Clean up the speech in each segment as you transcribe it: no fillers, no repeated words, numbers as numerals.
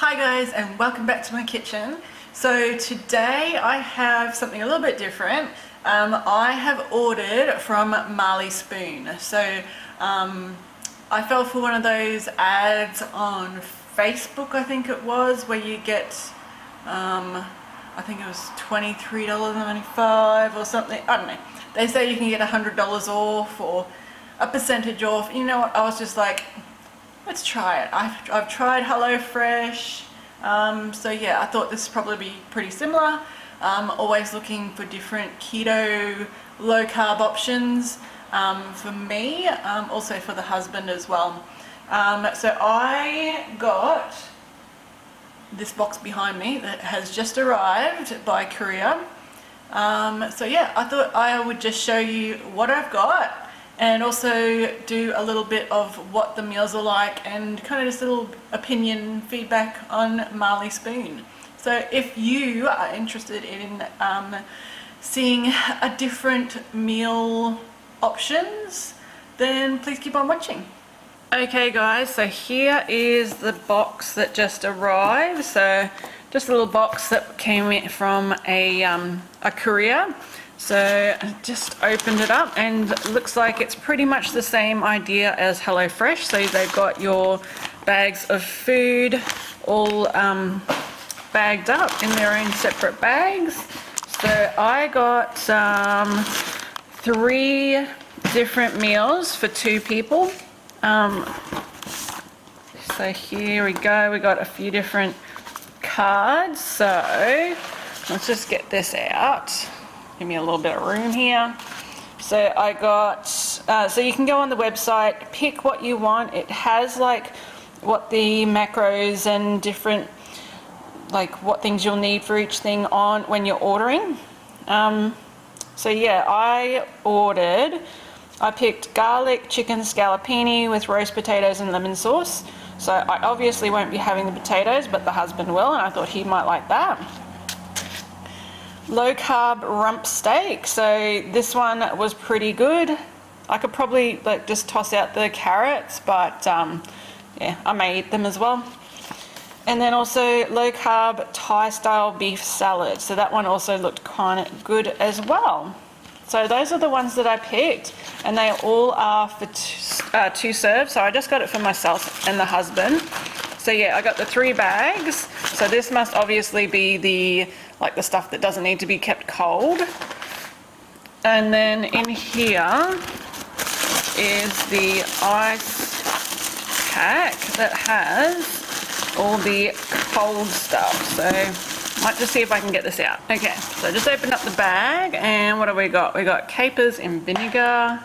Hi guys, and welcome back to my kitchen. So today I have something a little bit different. I have ordered from Marley Spoon. So I fell for one of those ads on Facebook, I think it was, where you get I think it was $23.95 or something. I don't know. They say you can get $100 off or a percentage off. You know what? I was just like, let's try it. I've tried HelloFresh, so yeah, I thought this would probably be pretty similar. Always looking for different keto, low carb options for me, also for the husband as well. So I got this box behind me that has just arrived by courier. So yeah, I thought I would just show you what I've got, and also do a little bit of what the meals are like and kind of just a little opinion feedback on Marley Spoon. So if you are interested in seeing a different meal options, then please keep on watching. Okay guys, so here is the box that just arrived. So just a little box that came from a courier. So I just opened it up and it looks like it's pretty much the same idea as HelloFresh. So they've got your bags of food all bagged up in their own separate bags. So I got 3 different meals for 2 people. So here we go, we got a few different cards. So let's just get this out. Give me a little bit of room here. So I got, so you can go on the website, pick what you want. It has like what the macros and different, like what things you'll need for each thing on when you're ordering. So yeah, I picked garlic chicken scallopini with roast potatoes and lemon sauce. So I obviously won't be having the potatoes, but the husband will, and I thought he might like that. Low carb rump steak. So this one was pretty good. I could probably like just toss out the carrots, but yeah, I may eat them as well. And then also low carb Thai style beef salad. So that one also looked kind of good as well. So those are the ones that I picked, and they all are for 2 serves. So I just got it for myself and the husband. So yeah, I got the 3 bags. So this must obviously be the stuff that doesn't need to be kept cold. And then in here is the ice pack that has all the cold stuff. So might just see if I can get this out. Okay, so just open up the bag, and what have we got? We got capers in vinegar.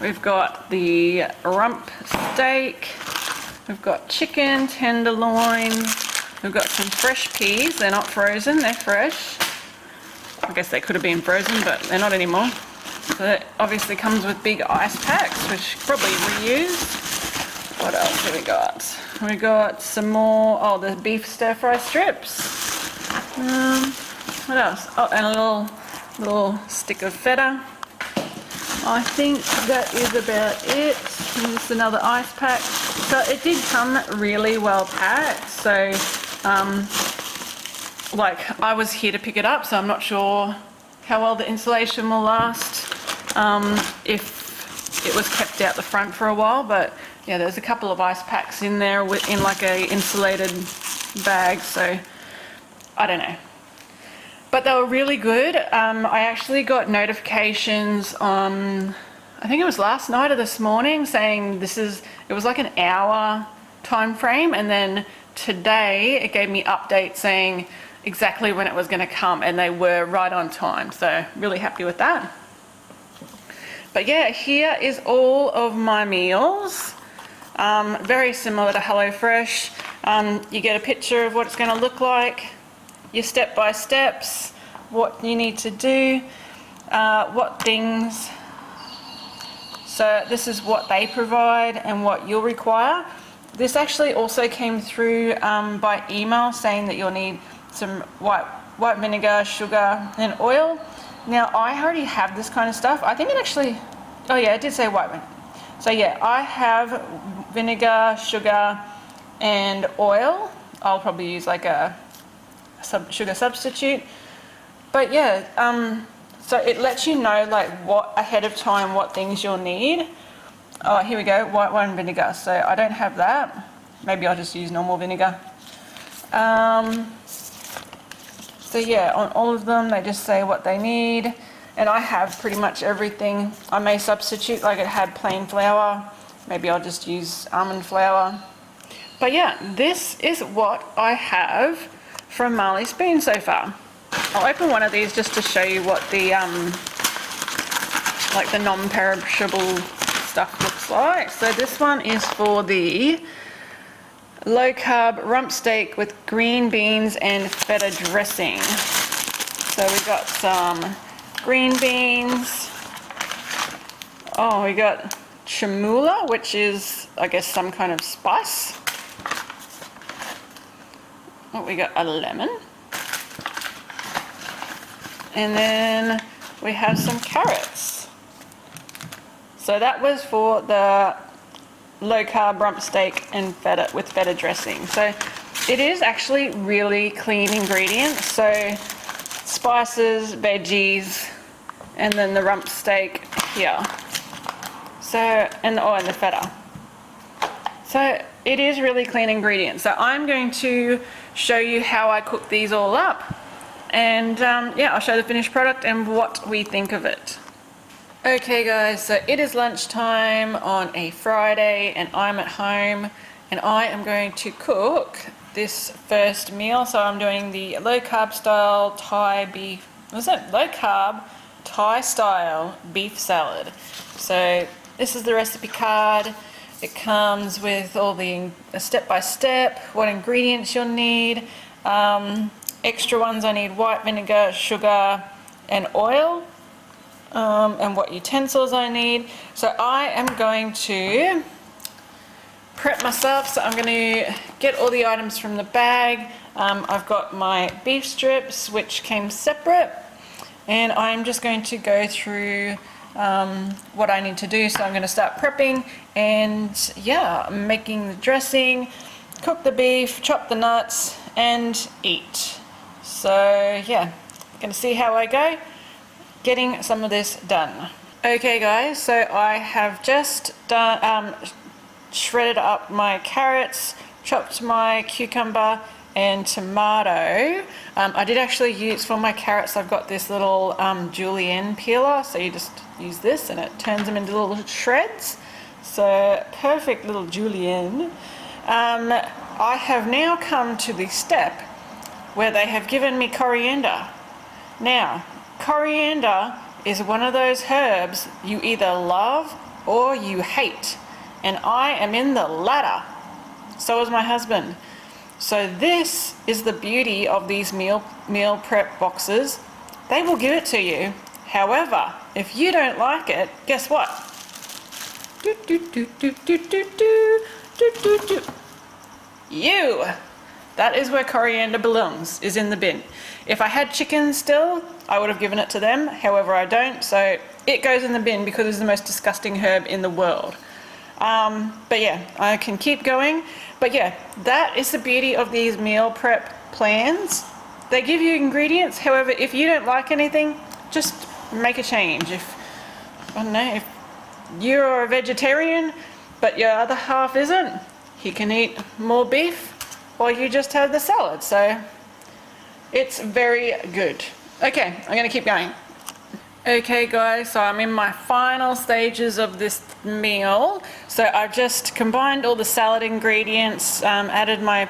We've got the rump steak. We've got chicken tenderloin. We've got some fresh peas. They're not frozen, they're fresh. I guess they could have been frozen, but they're not anymore. So it obviously comes with big ice packs, which probably reused. What else have we got? We got some more, the beef stir fry strips. What else? Oh, and a little stick of feta. I think that is about it. And just another ice pack. So it did come really well packed. So like I was here to pick it up, so I'm not sure how well the insulation will last if it was kept out the front for a while. But yeah, there's a couple of ice packs in there in like a insulated bag, so I don't know. But they were really good. I actually got notifications on, I think it was last night or this morning, saying it was like an hour time frame, and then today it gave me updates saying exactly when it was going to come, and they were right on time, so really happy with that. But yeah, here is all of my meals. Very similar to HelloFresh. You get a picture of what it's going to look like, your step-by-steps, what you need to do, what things. So this is what they provide and what you'll require. This actually also came through by email saying that you'll need some white vinegar, sugar, and oil. Now I already have this kind of stuff. I think it actually, oh yeah, it did say white vinegar. So yeah, I have vinegar, sugar, and oil. I'll probably use like a sugar substitute. But yeah, so it lets you know like what ahead of time what things you'll need. Oh, here we go, white wine vinegar. So I don't have that. Maybe I'll just use normal vinegar. So yeah, on all of them they just say what they need, and I have pretty much everything. I may substitute, like it had plain flour, maybe I'll just use almond flour. But yeah, this is what I have from Marley Spoon so far. I'll open one of these just to show you what the like the non-perishable stuff looks like. So this one is for the low carb rump steak with green beans and feta dressing. So we got some green beans. Oh, we got chamula, which is, I guess, some kind of spice. Oh, we got a lemon. And then we have some carrots. So that was for the low carb rump steak and feta with feta dressing. So it is actually really clean ingredients. So spices, veggies, and then the rump steak here. So, and the feta. So it is really clean ingredients. So I'm going to show you how I cook these all up. And yeah, I'll show the finished product and what we think of it. Okay guys, so it is lunchtime on a Friday and I'm at home and I am going to cook this first meal. So I'm doing the low carb style Thai beef, low carb Thai style beef salad. So this is the recipe card. It comes with all the step-by-step, what ingredients you'll need. Extra ones I need white vinegar, sugar and oil. And what utensils I need. So I am going to prep myself. So I'm going to get all the items from the bag. I've got my beef strips, which came separate, and I'm just going to go through what I need to do. So I'm going to start prepping, and yeah, making the dressing, cook the beef, chop the nuts, and eat. So yeah, going to see how I go getting some of this done. Okay guys, so I have just done shredded up my carrots, chopped my cucumber and tomato. I did actually use, for my carrots, I've got this little julienne peeler, so you just use this and it turns them into little shreds. So perfect little julienne. I have now come to the step where they have given me coriander. Now, coriander is one of those herbs you either love or you hate, and I am in the latter. So is my husband. So this is the beauty of these meal prep boxes. They will give it to you. However, if you don't like it, guess what? You! That is where coriander belongs, is in the bin. If I had chicken still, I would have given it to them. However, I don't, so it goes in the bin because it's the most disgusting herb in the world. But yeah, I can keep going. But yeah, that is the beauty of these meal prep plans. They give you ingredients. However, if you don't like anything, just make a change. If, I don't know, if you're a vegetarian, but your other half isn't, he can eat more beef, or you just have the salad. So it's very good. Okay, I'm gonna keep going. Okay guys, so I'm in my final stages of this meal. So I've just combined all the salad ingredients, added my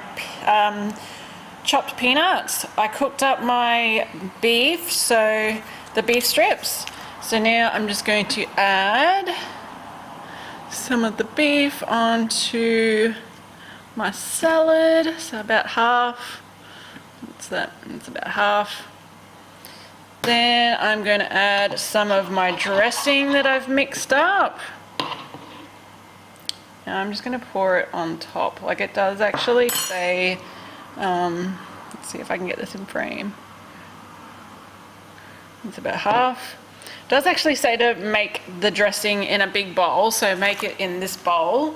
chopped peanuts. I cooked up my beef, so the beef strips. So now I'm just going to add some of the beef onto my salad. So about half. What's that? It's about half. Then I'm going to add some of my dressing that I've mixed up. And I'm just going to pour it on top. Like it does actually say, let's see if I can get this in frame. It's about half. It does actually say to make the dressing in a big bowl, so make it in this bowl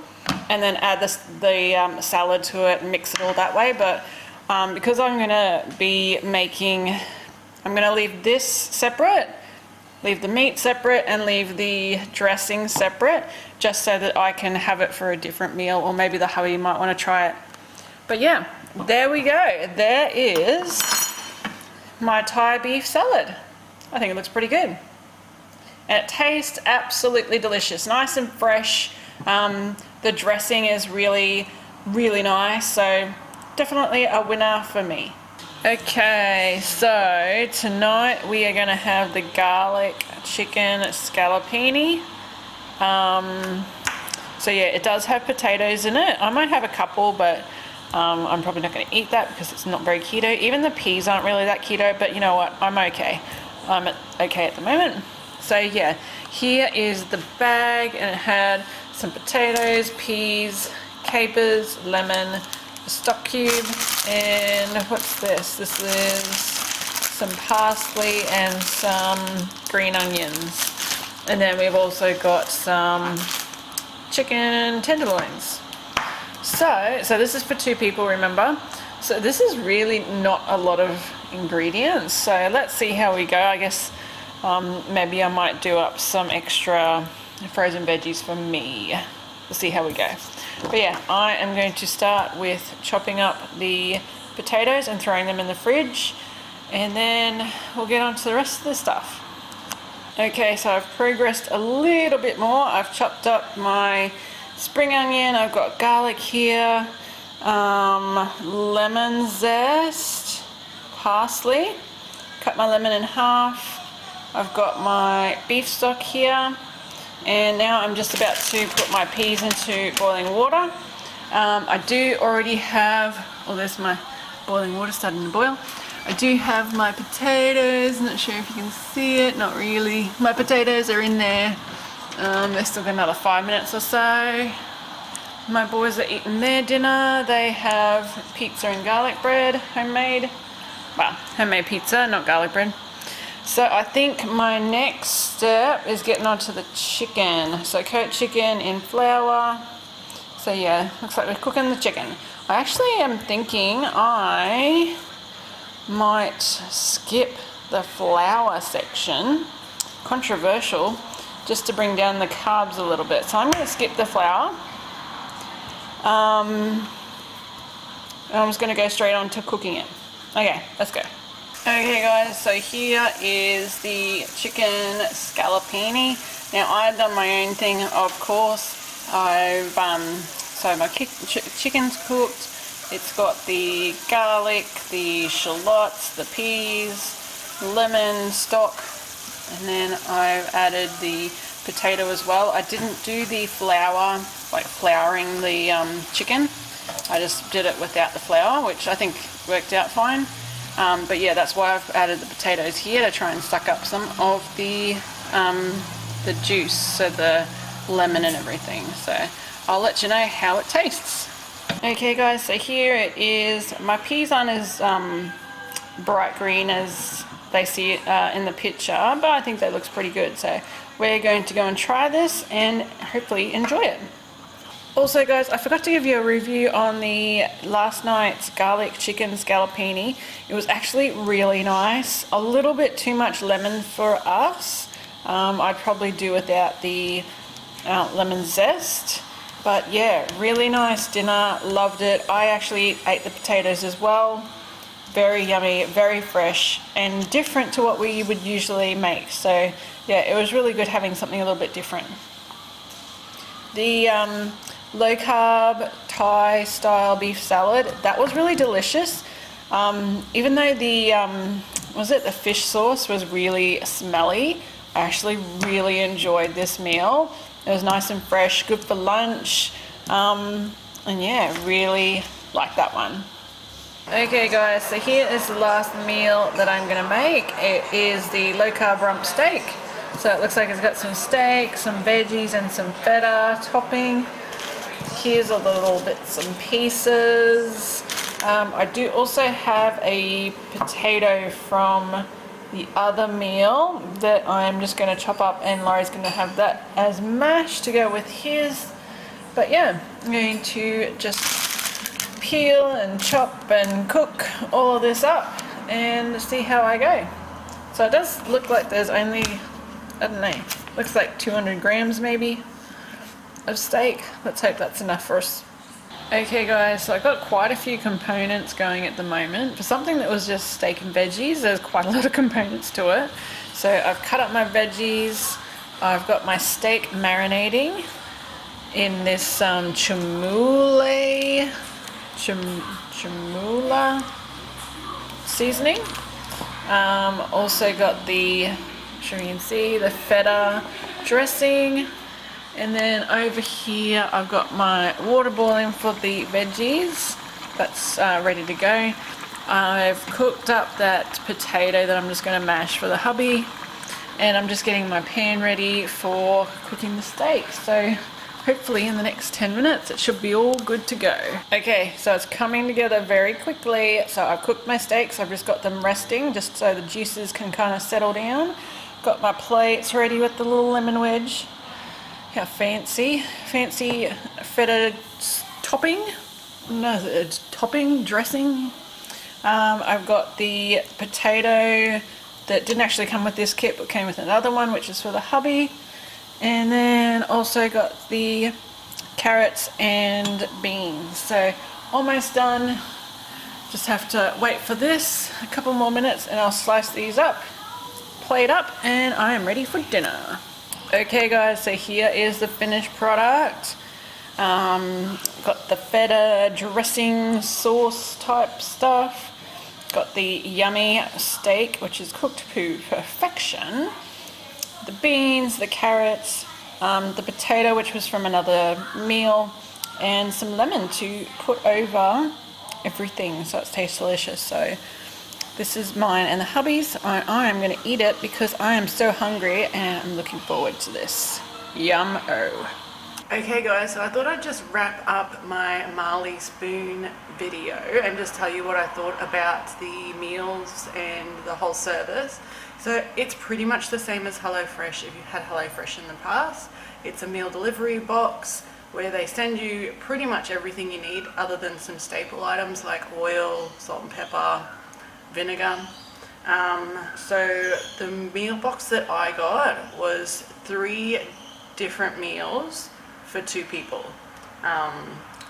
and then add the salad to it and mix it all that way. But because I'm going to be making, I'm going to leave this separate, leave the meat separate, and leave the dressing separate, just so that I can have it for a different meal, or maybe the hubby might want to try it. But yeah, there we go. There is my Thai beef salad. I think it looks pretty good. And it tastes absolutely delicious, nice and fresh. The dressing is really, really nice, so definitely a winner for me. Okay, so tonight we are going to have the garlic chicken scallopini. So yeah, it does have potatoes in it. I might have a couple, but I'm probably not going to eat that because it's not very keto. Even the peas aren't really that keto, but you know what? I'm okay. I'm okay at the moment. So yeah, here is the bag, and it had some potatoes, peas, capers, lemon, a stock cube, and what's this? This is some parsley and some green onions. And then we've also got some chicken tenderloins. So this is for 2 people, remember? So this is really not a lot of ingredients. So let's see how we go. I guess maybe I might do up some extra frozen veggies for me. We'll see how we go. But yeah, I am going to start with chopping up the potatoes and throwing them in the fridge, and then we'll get on to the rest of the stuff. Okay, so I've progressed a little bit more. I've chopped up my spring onion, I've got garlic here, lemon zest, parsley, cut my lemon in half. I've got my beef stock here, and now I'm just about to put my peas into boiling water. I do already have, oh, there's my boiling water starting to boil. I do have my potatoes, not sure if you can see it, not really. My potatoes are in there. They've still got another 5 minutes or so. My boys are eating their dinner. They have pizza and garlic bread, homemade. Well, homemade pizza, not garlic bread. So I think my next step is getting onto the chicken. So coat chicken in flour. So yeah, looks like we're cooking the chicken. I actually am thinking I might skip the flour section. Controversial, just to bring down the carbs a little bit. So I'm going to skip the flour. And I'm just going to go straight on to cooking it. Okay, let's go. Okay guys, so here is the chicken scallopini. Now I've done my own thing, of course. I've so my chicken's cooked. It's got the garlic, the shallots, the peas, lemon stock, and then I've added the potato as well. I didn't do the flour, like flouring the chicken. I just did it without the flour, which I think worked out fine. But yeah, that's why I've added the potatoes here, to try and suck up some of the juice, so the lemon and everything. So I'll let you know how it tastes. Okay guys, so here it is. My peas aren't as bright green as they see it in the picture, but I think that looks pretty good. So we're going to go and try this and hopefully enjoy it. Also guys, I forgot to give you a review on the last night's garlic chicken scallopini. It was actually really nice. A little bit too much lemon for us. I'd probably do without the lemon zest. But yeah, really nice dinner, loved it. I actually ate the potatoes as well. Very yummy, very fresh, and different to what we would usually make. So yeah, it was really good having something a little bit different. The low carb Thai style beef salad, that was really delicious. Even though the fish sauce was really smelly, I actually really enjoyed this meal. It was nice and fresh, good for lunch, and yeah, really like that one. Okay guys, so here is the last meal that I'm going to make. It is the low carb rump steak. So it looks like it's got some steak, some veggies and some feta topping. Here's all the little bits and pieces. I do also have a potato from the other meal that I'm just going to chop up, and Laurie's going to have that as mash to go with his. But yeah, I'm going to just peel and chop and cook all of this up and see how I go. So it does look like there's only, I don't know, looks like 200 grams maybe of steak. Let's hope that's enough for us. Okay guys, so I've got quite a few components going at the moment. For something that was just steak and veggies, there's quite a lot of components to it. So I've cut up my veggies, I've got my steak marinating in this chamula seasoning. Also got the, sure you can see, the feta dressing. And then over here I've got my water boiling for the veggies. That's ready to go. I've cooked up that potato that I'm just going to mash for the hubby. And I'm just getting my pan ready for cooking the steak. So hopefully in the next 10 minutes it should be all good to go. Okay, so it's coming together very quickly. So I've cooked my steaks, I've just got them resting just so the juices can kind of settle down. Got my plates ready with the little lemon wedge. How fancy feta topping. No, it's topping, dressing. I've got the potato that didn't actually come with this kit but came with another one, which is for the hubby. And then also got the carrots and beans. So almost done. Just have to wait for this a couple more minutes and I'll slice these up, plate up, and I am ready for dinner. Okay guys, so here is the finished product. Got the feta dressing sauce type stuff. Got the yummy steak, which is cooked to perfection. The beans, the carrots, the potato, which was from another meal, and some lemon to put over everything so it tastes delicious. So this is mine and the hubby's. I am going to eat it because I am so hungry and I'm looking forward to this. Yum-o. Okay guys, so I thought I'd just wrap up my Marley spoon video and just tell you what I thought about the meals and the whole service. So it's pretty much the same as HelloFresh if you've had HelloFresh in the past. It's a meal delivery box where they send you pretty much everything you need other than some staple items like oil, salt and pepper, vinegar. So the meal box that I got was 3 different meals for 2 people.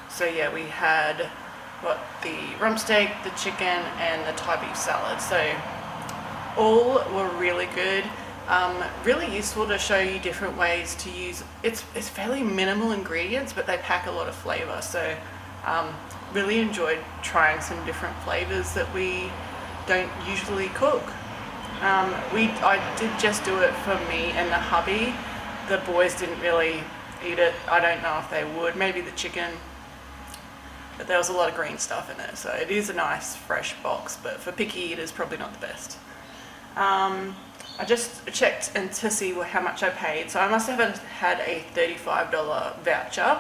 So yeah, we had the rump steak, the chicken, and the Thai beef salad. So all were really good. Really useful to show you different ways to use. It's fairly minimal ingredients, but they pack a lot of flavor. So really enjoyed trying some different flavors that we don't usually cook. I did just do it for me and the hubby. The boys didn't really eat it. I don't know if they would. Maybe the chicken, but there was a lot of green stuff in it. So it is a nice fresh box, but for picky eaters, probably not the best. I just checked and to see how much I paid. So I must have had a $35 voucher.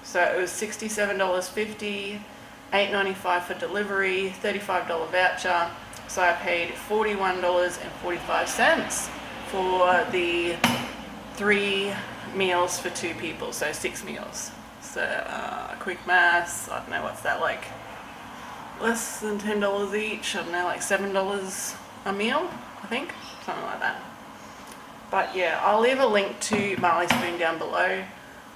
So it was $67.50, $8.95 for delivery, $35 voucher. So I paid $41.45 for the 3 meals for 2 people, so 6 meals. So quick maths, I don't know, what's that, like less than $10 each, I don't know, like $7 a meal, I think, something like that. But yeah, I'll leave a link to Marley Spoon down below.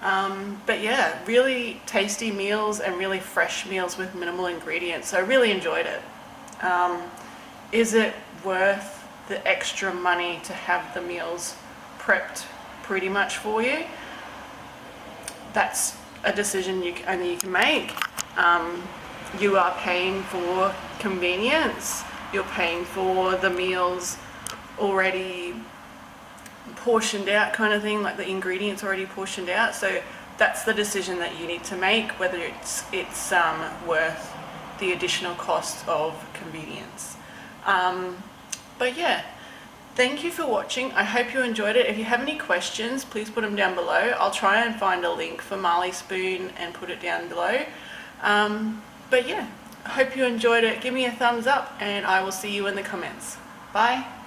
But yeah, really tasty meals and really fresh meals with minimal ingredients, so I really enjoyed it. Is it worth the extra money to have the meals prepped pretty much for you? That's a decision only you can make. You are paying for convenience. You're paying for the meals already portioned out kind of thing, like the ingredients already portioned out. So that's the decision that you need to make, whether it's worth the additional cost of convenience. But yeah, thank you for watching. I hope you enjoyed it. If you have any questions, please put them down below. I'll try and find a link for Marley Spoon and put it down below. But yeah, hope you enjoyed it. Give me a thumbs up and I will see you in the comments. Bye.